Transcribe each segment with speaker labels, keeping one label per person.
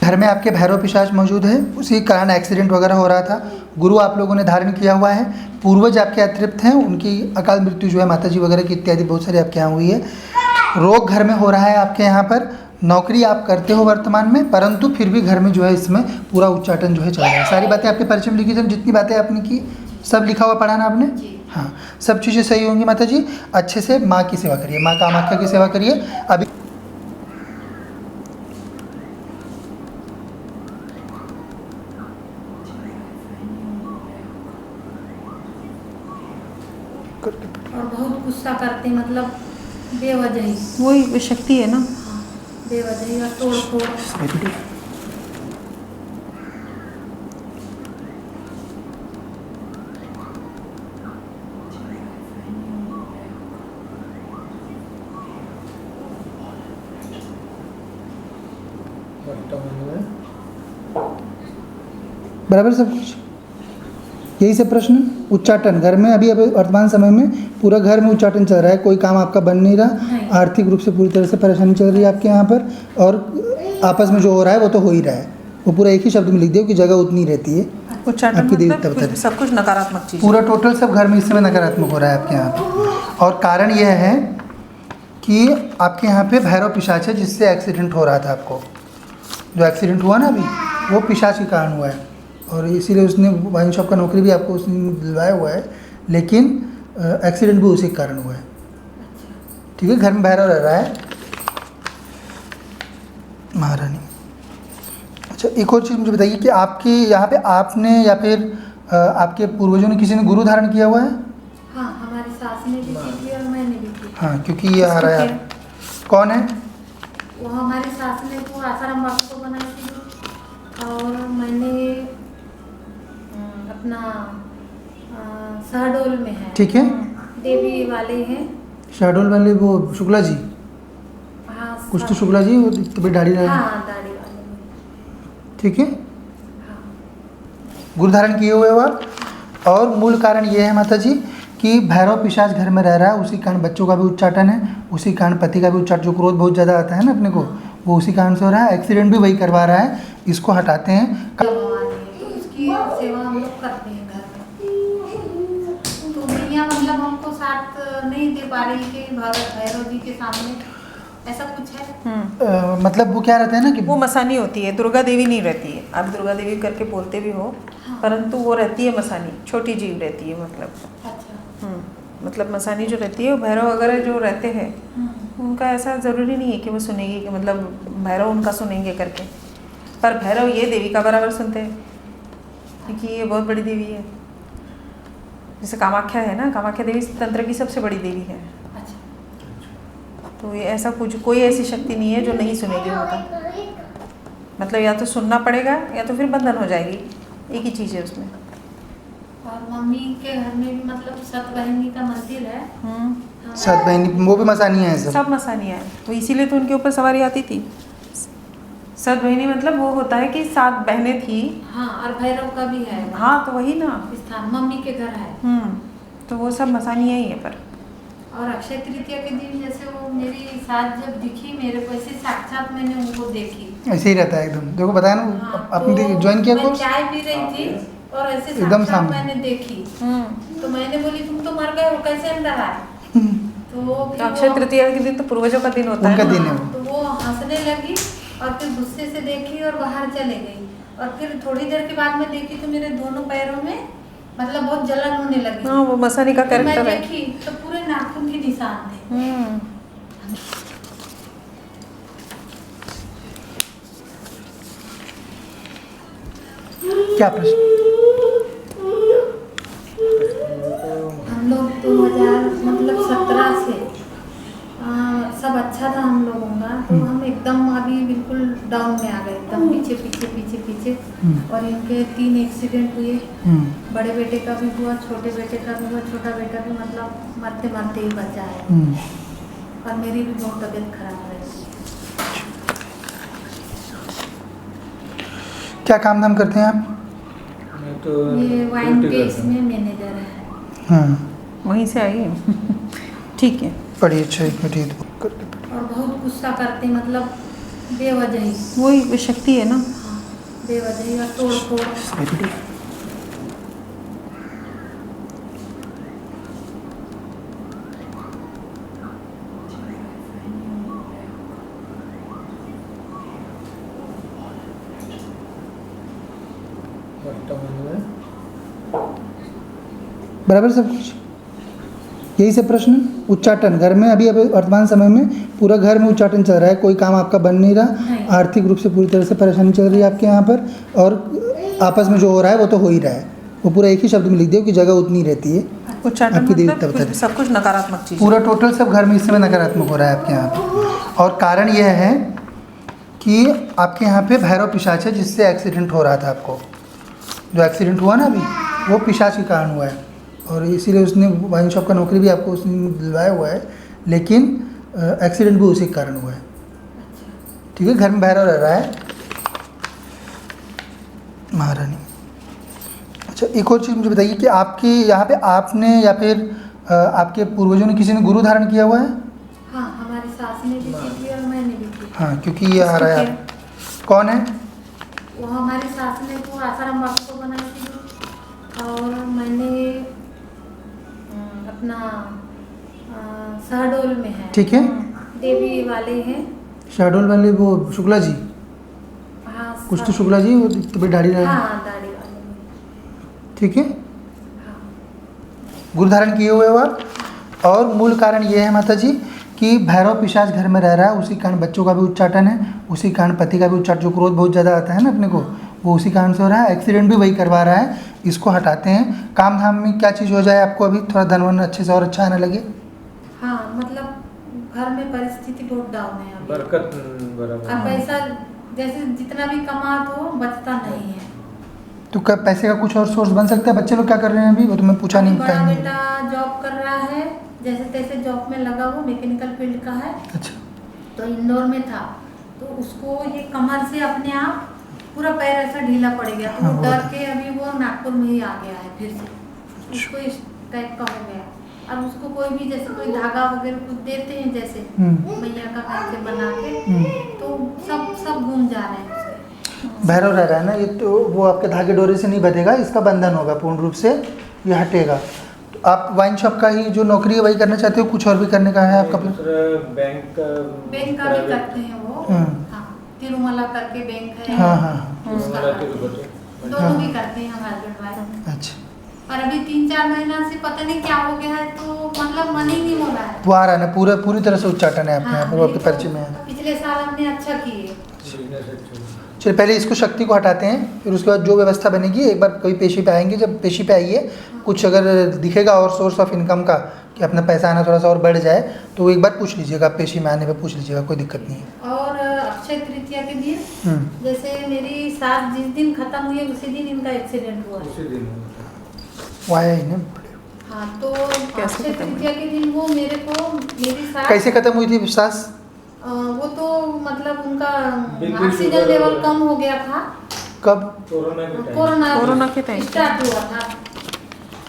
Speaker 1: घर में आपके भैरव पिशाच मौजूद है, उसी कारण एक्सीडेंट वगैरह हो रहा था। गुरु आप लोगों ने धारण किया हुआ है, पूर्वज आपके अतृप्त हैं, उनकी अकाल मृत्यु जो है माता जी वगैरह की इत्यादि बहुत सारी आपके यहाँ हुई है। रोग घर में हो रहा है आपके यहाँ पर। नौकरी आप करते हो वर्तमान में, परंतु फिर भी घर में जो है इसमें पूरा उच्चाटन जो है चल रहा है। सारी बातें आपके परिचय में लिखी थी, जितनी बातें आपने की सब लिखा हुआ पढ़ा ना आपने? हाँ, सब चीज़ें सही होंगी माता जी। अच्छे से माँ की सेवा करिए, माँ कामाख्या की सेवा करिए। अभी
Speaker 2: और बहुत गुस्सा करते, मतलब बेवजह ही।
Speaker 3: वही शक्ति है ना,
Speaker 2: बेवजह ही और तोड़ फोड़।
Speaker 1: बराबर सब कुछ यही सब प्रश्न। उच्चाटन घर में अभी वर्तमान समय में पूरा घर में उच्चाटन चल रहा है, कोई काम आपका बन नहीं रहा, आर्थिक रूप से पूरी तरह से परेशानी चल रही है आपके यहाँ पर, और आपस में जो हो रहा है वो तो हो ही रहा है। वो पूरा एक ही शब्द में लिख दियो कि जगह उतनी रहती है
Speaker 3: उच्चाटन
Speaker 1: आपकी देवी
Speaker 3: मतलब
Speaker 1: देवता।
Speaker 3: सब कुछ नकारात्मक चीज,
Speaker 1: पूरा टोटल सब घर में इस समय नकारात्मक हो रहा है आपके यहाँ पे। और कारण यह है कि आपके यहाँ पे भैरव पिशाच है, जिससे एक्सीडेंट हो रहा था आपको। जो एक्सीडेंट हुआ ना अभी, वो पिशाच के कारण हुआ है, और इसीलिए उसने वाइन शॉप का नौकरी भी आपको उसने दिलवाया हुआ है, लेकिन एक्सीडेंट भी उसी के कारण हुआ है। ठीक है, घर में भैरव रह रहा है महारानी। अच्छा, एक और चीज़ मुझे बताइए कि आपके यहाँ पे आपने या फिर आपके पूर्वजों ने किसी ने गुरु धारण किया हुआ है?
Speaker 2: हाँ, हमारी सास ने भी की थी और मैंने भी की।
Speaker 1: हाँ, क्योंकि ये आ रहा है। कौन है
Speaker 2: वो हमारी सास ने वो आसाराम बाबू को बनाई थी, और मैंने अपना शहडोल में है।
Speaker 1: ठीक है,
Speaker 2: देवी वाले हैं।
Speaker 1: शहडोल वाले वो शुक्ला जी,
Speaker 2: हाँ,
Speaker 1: कुछ तो शुक्ला जी, वो तो दाढ़ी रहे।
Speaker 2: हाँ, दाढ़ी वाले।
Speaker 1: ठीक है,
Speaker 2: हाँ,
Speaker 1: गुरु धारण किए हुए हो आप। और मूल कारण ये है माता जी कि भैरव पिशाच घर में रह रहा है, उसी कारण बच्चों का भी उच्चाटन है, उसी कारण पति का भी उच्चाटन, जो क्रोध बहुत ज़्यादा आता है ना अपने को, वो उसी कारण से हो रहा है। एक्सीडेंट भी वही करवा रहा है, इसको हटाते हैं।
Speaker 2: तो उसकी सेवा हम लोग करते हैं घर में। तो मैया मतलब हमको साथ नहीं दे पा रही कि भैरव जी के सामने, ऐसा कुछ है।
Speaker 1: मतलब वो क्या रहता है ना कि
Speaker 3: वो मसानी होती है, दुर्गा देवी नहीं रहती है। आप दुर्गा देवी करके बोलते भी हो, परंतु वो रहती है मसानी, छोटी जीव रहती है। मतलब मसानी जो रहती है, वो भैरव वगैरह जो रहते हैं, उनका ऐसा ज़रूरी नहीं है कि वो सुनेगी, कि मतलब भैरव उनका सुनेंगे करके। पर भैरव ये देवी का बराबर सुनते हैं, क्योंकि ये बहुत बड़ी देवी है। जैसे कामाख्या है ना, कामाख्या देवी तंत्र की सबसे बड़ी देवी है। तो ये ऐसा कुछ कोई ऐसी शक्ति नहीं है जो नहीं सुनेगी उनका। मतलब या तो सुनना पड़ेगा या तो फिर बंधन हो जाएगी, एक ही चीज़ है उसमें।
Speaker 2: और मम्मी के घर में भी मतलब सतबहिनी का मंदिर है।
Speaker 1: सतबहिनी, वो भी मसानी है
Speaker 3: सब मसानियाँ हैं, तो इसीलिए तो उनके ऊपर सवारी आती थी। सतबहिनी मतलब वो होता है कि 7 बहनें थी।
Speaker 2: हाँ, और भैरव का भी है।
Speaker 3: हाँ, तो वही ना
Speaker 2: स्थान मम्मी के घर है।
Speaker 3: तो वो सब मसानियाँ ही है। पर
Speaker 2: और अक्षय तृतीया के दिन जैसे वो मेरी साथ जब दिखी मेरे को, ऐसे साक्षात मैंने उनको देखी।
Speaker 1: ऐसे ही रहता है एकदम, देखो बताया ना।
Speaker 2: हाँ,
Speaker 1: आपने
Speaker 2: तो
Speaker 1: ज्वाइन किया
Speaker 2: मैं चाय पी रही थी और ऐसे
Speaker 1: एकदम
Speaker 2: साक्षात
Speaker 1: सामने
Speaker 2: मैंने देखी। तो मैंने बोली तुम तो मर गए हो, कैसे अंदर आए? तो
Speaker 3: अक्षय तृतीया के दिन तो पूर्वजों का दिन होता है,
Speaker 1: उनका दिन है।
Speaker 2: तो वो हंसने लगी और फिर गुस्से से देखी और बाहर चले गई। और फिर थोड़ी देर के बाद में देखी तो मेरे दोनों पैरों में मतलब बहुत जलन होने लगी।
Speaker 3: हाँ, वो मसानी का कैरेक्टर है।
Speaker 2: मैं देखी तो पूरे नाखून के निशान थे।
Speaker 1: क्या प्रश्न?
Speaker 2: हम लोग 2017 से सब अच्छा था हम लोगों का, तो हम एकदम अभी बिल्कुल डाउन में आ गए, एकदम पीछे पीछे पीछे पीछे। और इनके 3 एक्सीडेंट हुए। बड़े बेटे का भी हुआ, छोटे बेटे का भी हुआ, छोटा बेटा भी मतलब मरते मरते ही बचा है। और मेरी भी बहुत तबीयत खराब है।
Speaker 1: क्या काम धाम करते हैं आप?
Speaker 4: तो
Speaker 2: ये वाइन के इसमें मैनेजर है।
Speaker 1: हाँ,
Speaker 3: वहीं से आई ठीक है।
Speaker 1: बड़ी अच्छा, एक मिनट
Speaker 2: और बहुत गुस्सा करते, मतलब बेवजह ही।
Speaker 3: वही शक्ति है ना।
Speaker 2: हाँ, बेवजह ही और तोड़ फोड़।
Speaker 1: बराबर सब कुछ, यही सब प्रश्न। उच्चाटन घर में अभी वर्तमान समय में पूरा घर में उच्चाटन चल रहा है, कोई काम आपका बन नहीं रहा,
Speaker 2: नहीं।
Speaker 1: आर्थिक रूप से पूरी तरह से परेशानी चल रही है आपके यहाँ पर, और आपस में जो हो रहा है वो तो हो ही रहा है। वो पूरा एक ही शब्द में लिख दियो कि जगह उतनी रहती है
Speaker 3: उच्चाटन
Speaker 1: आपकी देवी
Speaker 3: मतलब
Speaker 1: देवता
Speaker 3: कुछ- सब कुछ नकारात्मक चीज।
Speaker 1: पूरा टोटल सब घर में इस समय नकारात्मक हो रहा है आपके यहाँ पे। और कारण यह है कि आपके यहाँ पे भैरव पिशाच है, जिससे एक्सीडेंट हो रहा था आपको। जो एक्सीडेंट हुआ ना अभी, वो पिशाच के कारण हुआ है, और इसीलिए उसने वाइन शॉप का नौकरी भी आपको उसने दिलवाया हुआ है, लेकिन एक्सीडेंट भी उसी के कारण हुआ है। ठीक है, घर में भैरव रह रहा है महारानी। अच्छा, एक और चीज़ मुझे बताइए कि आपके यहाँ पे आपने या फिर आपके पूर्वजों ने किसी ने गुरु धारण किया हुआ है?
Speaker 2: हाँ, हमारी सास ने भी की थी और मैंने भी की।
Speaker 1: हाँ, क्योंकि ये आ रहा है। कौन है?
Speaker 2: वो हमारी सास ने तो आसाराम बाबू को बनाई थी, और मैंने अपना शहडोल में है।
Speaker 1: ठीक है,
Speaker 2: देवी वाले हैं।
Speaker 1: शहडोल वाले वो शुक्ला जी,
Speaker 2: हाँ,
Speaker 1: कुछ तो शुक्ला जी, वो तो दाढ़ी रहे।
Speaker 2: हाँ, दाढ़ी वाले में।
Speaker 1: ठीक है,
Speaker 2: हाँ,
Speaker 1: गुरु धारण किए हुए हो आप। और मूल कारण ये है माता जी कि भैरव पिशाच घर में रह रहा है, उसी कारण बच्चों का भी उच्चाटन है, उसी कारण पति का भी उच्चाटन, जो क्रोध बहुत ज़्यादा आता है ना अपने को, वो उसी कारण से हो रहा है। एक्सीडेंट भी वही करवा रहा है, इसको हटाते हैं। काम धाम में क्या चीज़ हो जाए आपको अभी थोड़ा धनवन अच्छे से और अच्छा आने लगे?
Speaker 2: हाँ, मतलब घर में परिस्थिति बहुत डाउन है अभी।
Speaker 4: बरकत बराबर।
Speaker 2: अब पैसा जैसे जितना भी कमा तो बचता नहीं है।
Speaker 1: तो क्या पैसे का कुछ और सोर्स बन सकता है? बच्चे लोग क्या कर रहे हैं अभी, वो तो मैं पूछा नहीं,
Speaker 2: बड़ा
Speaker 1: टाइम नहीं।
Speaker 2: बेटा जॉब कर रहा है, जैसे तैसे जॉब में लगा, वो मैकेनिकल फील्ड का है,
Speaker 1: अच्छा,
Speaker 2: तो इंदौर में था। तो उसको ये कमर से अपने आप पूरा पैर ऐसा ढीला पड़ गया, तो
Speaker 1: हाँ,
Speaker 2: वो
Speaker 1: वो
Speaker 2: डर
Speaker 1: तो-
Speaker 2: के अभी वो नागपुर में ही आ गया है फिर से। उसको इस टाइप का हो गया। अब उसको कोई भी जैसे कोई धागा वगैरह कुछ देते हैं, जैसे मैया का पैसे बना के, तो सब घूम जा रहे हैं उससे।
Speaker 1: भैरव रह रहा है ना ये, तो वो आपके धागे डोरे से नहीं बंधेगा, इसका बंधन होगा पूर्ण रूप से, ये हटेगा। तो आप वाइन शॉप का ही जो नौकरी है वही करना चाहते हो, कुछ और भी करने का है आपका प्लान?
Speaker 4: बैंक
Speaker 2: का भी करते हैं वो। हाँ, तिरुमला करके बैंक है।
Speaker 1: हाँ हाँ,
Speaker 2: उसका करते हैं। दोनों भी करते हैं हम हस्बैंड वाइफ।
Speaker 1: अच्छा।
Speaker 2: और अभी 3-4 महीना से पता नहीं क्या हो गया है, तो मतलब मन ही नहीं हो रहा है।
Speaker 1: वो आ रहा है ना, पूरी तरह से उच्चाटन है आपके यहाँ पर, वो आपके
Speaker 2: नहीं तो
Speaker 1: परिचय में है।
Speaker 2: पिछले साल हमने अच्छा किए।
Speaker 1: चलिए पहले इसको शक्ति को हटाते हैं, फिर उसके बाद जो व्यवस्था बनेगी, एक बार कभी पेशी पे आएंगे, जब पेशी पे आइए, कुछ अगर दिखेगा और सोर्स ऑफ इनकम का कि अपना पैसा आना थोड़ा सा और बढ़ जाए, तो एक बार पूछ लीजिएगा, पेशी में आने पे पूछ लीजिएगा, कोई दिक्कत नहीं है।
Speaker 2: और अक्षय तृतीया के दिन, जैसे मेरी सास जिस दिन खत्म हुई उसी दिन इनका एक्सीडेंट हुआ।
Speaker 1: वो आया ही ना।
Speaker 2: हाँ, तो अक्षय तृतीया के दिन वो मेरी सास
Speaker 1: कैसे खत्म हुई थी सास?
Speaker 2: वो तो मतलब उनका
Speaker 4: बिल्कुल
Speaker 2: ऑक्सीजन
Speaker 4: शुगर
Speaker 2: लेवल
Speaker 4: है।
Speaker 2: कम हो गया था।
Speaker 1: कब?
Speaker 3: कोरोना के टाइम
Speaker 2: स्टार्ट हुआ था,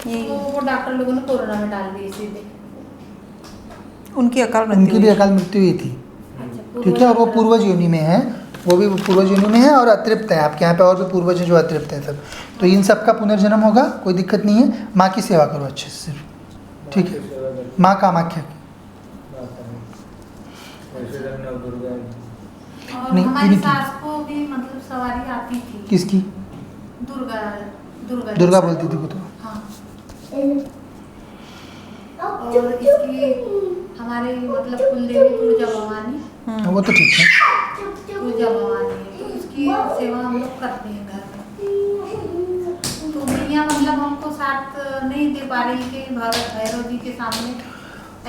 Speaker 3: ये
Speaker 2: तो वो डॉक्टर लोगों ने कोरोना में डाल दी सीधे।
Speaker 3: उनकी अकाल मृत्यु
Speaker 1: उनकी भी
Speaker 3: हुई।
Speaker 1: अकाल मृत्यु हुई थी।
Speaker 2: अच्छा,
Speaker 1: ठीक है, और वो पूर्वज योनि में है, वो भी पूर्वज योनि में है, और अतृप्त है आपके यहाँ पे, और भी पूर्वज हैं जो अतृप्त हैं सब। तो इन सब का पुनर्जन्म होगा, कोई दिक्कत नहीं है। माँ की सेवा करो अच्छे से सिर्फ, ठीक है? माँ कामाख्या की।
Speaker 2: और
Speaker 1: नहीं,
Speaker 2: हमारी
Speaker 1: इनकी।
Speaker 2: सास को भी मतलब सवारी आती थी।
Speaker 1: किसकी?
Speaker 2: दुर्गा
Speaker 1: बोलती थी वो तो।
Speaker 2: हाँ। और इसकी हमारे मतलब कुलदेवी तुलजा भवानी,
Speaker 1: वो तो ठीक है।
Speaker 2: तुलजा भवानी है, तो इसकी सेवा हम लोग करते हैं घर में। तो मैया मतलब हमको साथ नहीं दे पा रही कि भैरव जी के सामने,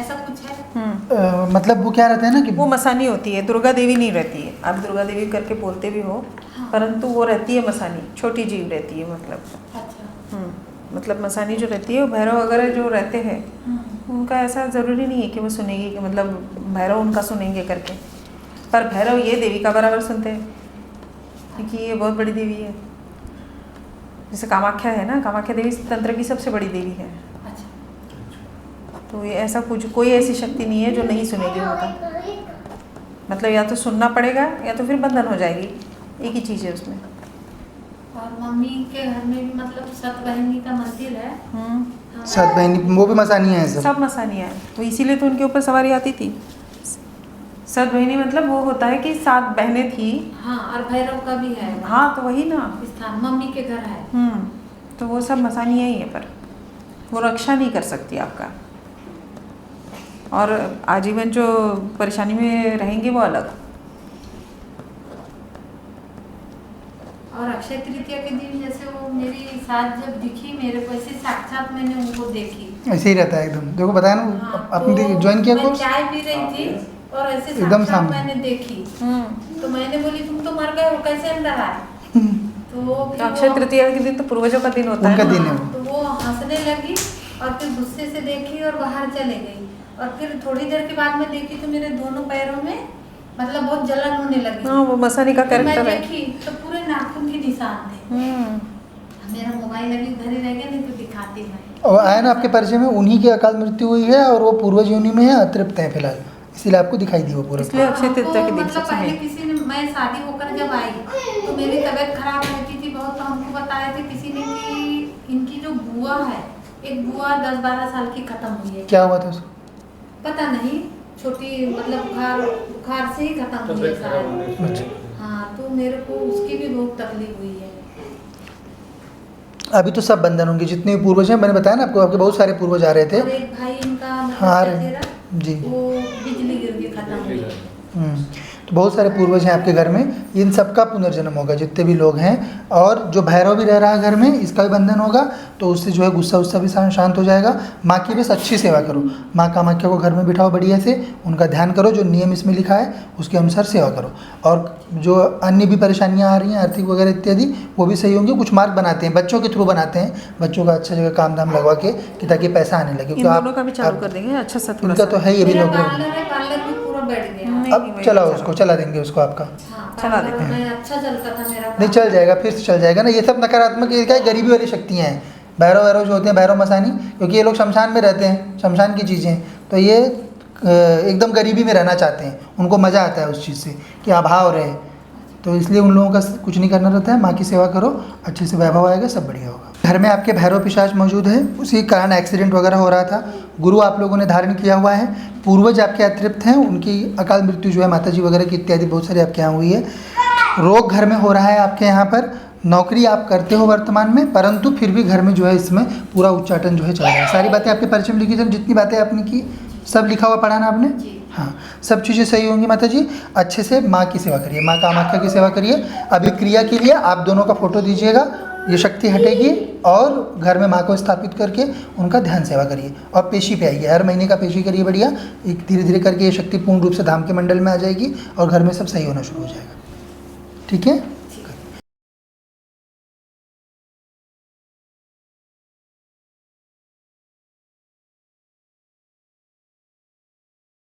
Speaker 2: ऐसा कुछ है।
Speaker 1: मतलब वो क्या रहता है ना कि
Speaker 3: वो मसानी होती है, दुर्गा देवी नहीं रहती है। आप दुर्गा देवी करके बोलते भी हो, परंतु वो रहती है मसानी, छोटी जीव रहती है मतलब।
Speaker 2: अच्छा।
Speaker 3: मतलब मसानी जो रहती है, वो भैरव वगैरह जो रहते हैं, उनका ऐसा ज़रूरी नहीं है कि वो सुनेगी, कि मतलब भैरव उनका सुनेंगे करके। पर भैरव ये देवी का बराबर सुनते हैं, क्योंकि ये बहुत बड़ी देवी है। जैसे कामाख्या है ना, कामाख्या देवी तंत्र की सबसे बड़ी देवी है।
Speaker 2: अच्छा।
Speaker 3: तो ये ऐसा कुछ कोई ऐसी शक्ति नहीं है जो नहीं सुनेगी उनका। मतलब या तो सुनना पड़ेगा या तो फिर बंधन हो जाएगी, एक ही चीज़ है उसमें।
Speaker 2: और मम्मी के घर में भी मतलब सतबहिनी का मंदिर है।
Speaker 1: सात बहनी वो भी मसानियाँ हैं सब।
Speaker 3: सब मसानियाँ हैं, तो इसीलिए तो उनके ऊपर सवारी आती थी। सत बहिनी मतलब वो होता है कि 7 बहनें थी।
Speaker 2: हाँ, और भैरव का भी है
Speaker 3: हाँ तो वही ना।
Speaker 2: स्थान, मम्मी के घर है।
Speaker 3: तो वो सब मसानियाँ ही है, पर वो रक्षा नहीं कर सकती आपका। और आजीवन जो परेशानी में रहेंगे वो अलग।
Speaker 2: और अक्षय तृतीया के दिन जैसे वो मेरी साथ जब दिखी मेरे को, ऐसे साक्षात मैंने उनको देखी।
Speaker 1: ऐसे ही रहता है एकदम, देखो बताया ना।
Speaker 2: हाँ,
Speaker 1: आपने
Speaker 2: तो
Speaker 1: ज्वाइन किया
Speaker 2: मैं
Speaker 1: कोर्स?
Speaker 2: चाय पी रही थी और ऐसे
Speaker 1: एकदम
Speaker 2: साक्षात
Speaker 1: सामने।
Speaker 2: मैंने देखी। तो मैंने बोली तुम तो मर गए हो, कैसे अंदर आए? तो
Speaker 3: अक्षय तृतीया के दिन तो पूर्वजों का दिन होता है
Speaker 1: उनका
Speaker 3: ना।
Speaker 1: दिन है वो।
Speaker 2: तो वो हंसने लगी और फिर गुस्से से देखी और बाहर चले गई। और फिर थोड़ी देर के बाद में देखी तो मेरे दोनों पैरों में मतलब बहुत जलन होने लगी।
Speaker 3: हाँ वो मसानी का
Speaker 2: तो मैं
Speaker 3: कैरेक्टर है।
Speaker 2: देखी तो पूरे नाखून के निशान थे। मेरा मोबाइल अभी उधर ही रह गया, नहीं तो दिखाती मैं।
Speaker 1: और आया ना आपके परिचय में, उन्हीं की अकाल मृत्यु हुई है और वो पूर्वज योनि में है, अतृप्त है फिलहाल, इसीलिए आपको दिखाई दी वो पूरा।
Speaker 3: इसलिए अक्षय तृतीया के दिन
Speaker 2: मतलब
Speaker 3: सबसे
Speaker 2: पहले
Speaker 3: मेन।
Speaker 2: किसी ने, मैं शादी होकर जब आई तो मेरी तबीयत खराब रहती थी बहुत, तो हमको बताया था किसी ने कि इनकी जो बुआ है, एक बुआ 10-12 साल की खत्म हुई है।
Speaker 1: क्या हुआ था उसको?
Speaker 2: पता नहीं, छोटी मतलब बुखार से ही खत्म हुई है
Speaker 4: तबीयत खराब होने
Speaker 2: शायद।
Speaker 4: से।
Speaker 2: हाँ, तो मेरे को उसकी भी बहुत तकलीफ हुई है।
Speaker 1: अभी तो सब बंधन होंगे जितने भी पूर्वज हैं, मैंने बताया ना आपको, आपके बहुत सारे पूर्वज आ रहे थे।
Speaker 2: और एक भाई इनका
Speaker 1: हाँ,
Speaker 2: मतलब चचेरा,
Speaker 1: जी।
Speaker 2: वो बिजली गिर के खत्म हुई है।
Speaker 1: तो बहुत सारे पूर्वज हैं आपके घर में, इन सबका पुनर्जन्म होगा जितने भी लोग हैं। और जो भैरव भी रह रहा है घर में, इसका भी बंधन होगा, तो उससे जो है गुस्सा उस्सा भी शांत हो जाएगा। माँ की बस अच्छी सेवा करो, माँ कामाख्या को घर में बिठाओ बढ़िया से, उनका ध्यान करो, जो नियम इसमें लिखा है उसके अनुसार सेवा करो। और जो अन्य भी परेशानियाँ आ रही हैं आर्थिक वगैरह इत्यादि, वो भी सही होंगे। कुछ मार्ग बनाते हैं, बच्चों के थ्रू बनाते हैं, बच्चों का अच्छा जगह काम धाम लगवा के, कि ताकि पैसा आने लगे।
Speaker 3: इन दोनों का भी चालू कर देंगे अच्छा सा थोड़ा
Speaker 1: इनका
Speaker 3: सा।
Speaker 1: तो है ये भी
Speaker 2: मेरा
Speaker 1: लोग।
Speaker 2: पार्लर है, पार्लर भी पूरा बैठ गया।
Speaker 1: अब चलाओ उसको, चला देंगे उसको आपका।
Speaker 2: हाँ,
Speaker 3: चला
Speaker 2: पार्लर
Speaker 3: देते
Speaker 2: में अच्छा चलता था मेरा।
Speaker 1: नहीं चल जाएगा, फिर से चल जाएगा ना। ये सब नकारात्मक, ये क्या है, गरीबी वाली शक्तियाँ हैं। भैरव वैरव जो होते हैं, भैरव मसानी, क्योंकि ये लोग शमशान में रहते हैं, शमशान की चीज़ें, तो ये एकदम गरीबी में रहना चाहते हैं। उनको मज़ा आता है उस चीज़ से कि अभाव रहे, तो इसलिए उन लोगों का कुछ नहीं करना रहता है। माँ की सेवा करो, अच्छे से वैभव आएगा, सब बढ़िया होगा। घर में आपके भैरव पिशाच मौजूद है, उसी कारण एक्सीडेंट वगैरह हो रहा था। गुरु आप लोगों ने धारण किया हुआ है, पूर्वज आपके अतृप्त हैं, उनकी अकाल मृत्यु जो है माता जी वगैरह की इत्यादि बहुत सारी आपके यहाँ हुई है। रोग घर में हो रहा है आपके यहाँ पर। नौकरी आप करते हो वर्तमान में, परंतु फिर भी घर में जो है इसमें पूरा उच्चाटन जो है चल रहा है। सारी बातें आपके परिचय में लिखी थी, जितनी बातें आपने की सब लिखा हुआ पढ़ा ना आपने? हाँ, सब चीज़ें सही होंगी माता जी। अच्छे से माँ की सेवा करिए, माँ कामाख्या की सेवा करिए। अभी क्रिया के लिए आप दोनों का फोटो दीजिएगा, ये शक्ति हटेगी, और घर में माँ को स्थापित करके उनका ध्यान सेवा करिए। और पेशी पे आइए, हर महीने का पेशी करिए बढ़िया। एक धीरे धीरे करके ये शक्ति पूर्ण रूप से धाम के मंडल में आ जाएगी और घर में सब सही होना शुरू हो जाएगा। ठीक है।